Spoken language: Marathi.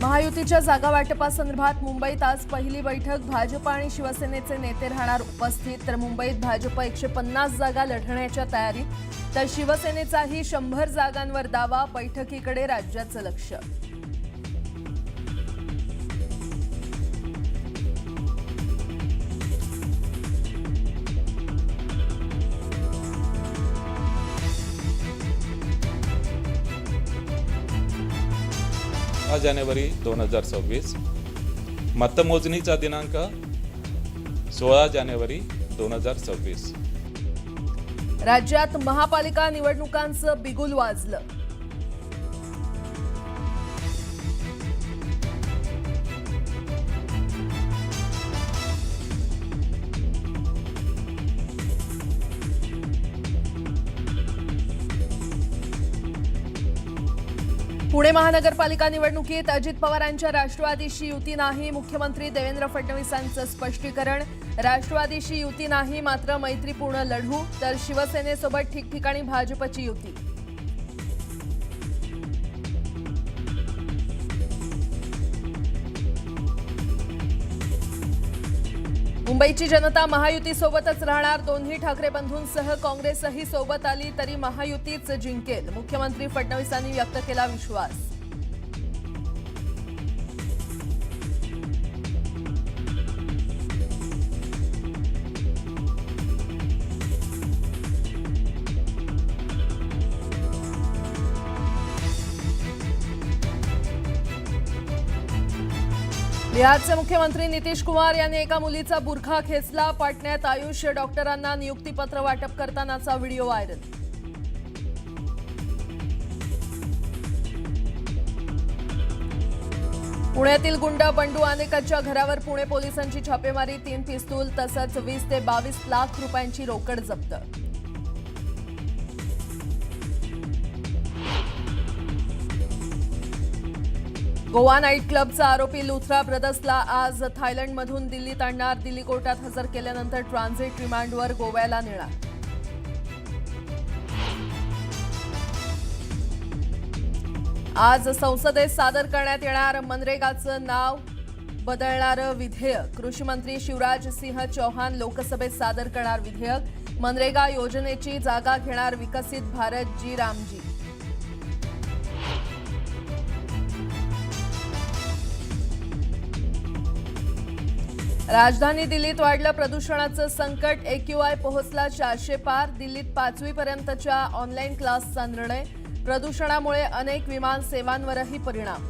महायुतीच्या जागा वाटपासंदर्भात मुंबईत आज पहिली बैठक। भाजप आणि शिवसेनेचे नेते राहणार उपस्थित। तर मुंबईत भाजप 150 जागा लढण्याच्या तयारीत, तर शिवसेनेचाही 100 जागांवर दावा। बैठकीकडे राज्याचं लक्ष। जानेवारी 2026 मतमोजणीचा दिनांक 16 जानेवारी 2026। राज्यात महापालिका निवडणुकांचं बिगुल वाजलं। पुणे महानगरपालिका निवडणुकीत अजित पवारांच्या राष्ट्रवादीशी युती नाही। मुख्यमंत्री देवेंद्र फडणवीसांचं स्पष्टीकरण। राष्ट्रवादीशी युती नाही, मात्र मैत्रीपूर्ण लढू। तर शिवसेनेसोबत ठिकठिकाणी भाजपची युती। मुंबईची जनता महायुतीसोबतच राहणार। दोन्ही ठाकरे बंधूंसह काँग्रेसही सोबत आली तरी महायुतीच जिंकेल। मुख्यमंत्री फडणवीसांनी व्यक्त केला विश्वास। बिहारचे मुख्यमंत्री नितीश कुमार यांनी एका मुलीचा बुरखा खेचला। पाटण्यात आयुष डॉक्टरांना नियुक्तीपत्र वाटप करतानाचा व्हिडिओ व्हायरल। पुण्यातील गुंड बंडू आनेकरच्या घरावर पुणे पोलिसांची छापेमारी। 3 पिस्तूल तसंच 20 ते 22 लाख रुपयांची रोकड जप्त। गोवा नाईट क्लबचा आरोपी लुथरा ब्रदर्सला आज थायलंडमधून दिल्लीत आणणार। दिल्ली कोर्टात हजर केल्यानंतर ट्रान्झिट रिमांडवर गोव्याला नेणार। आज संसदेत सादर करण्यात येणार मनरेगाचं नाव बदलणारं विधेयक। कृषी मंत्री शिवराज सिंह चौहान लोकसभेत सादर करणार विधेयक। मनरेगा योजनेची जागा घेणार विकसित भारत जी रामजी। राजधानी दिल्लीत वाढलं प्रदूषणाचं संकट। AQI पोहोचला 400 पार। दिल्लीत 5वी पर्यंतच्या ऑनलाईन क्लासचा निर्णय। प्रदूषणामुळे अनेक विमान सेवांवरही परिणाम।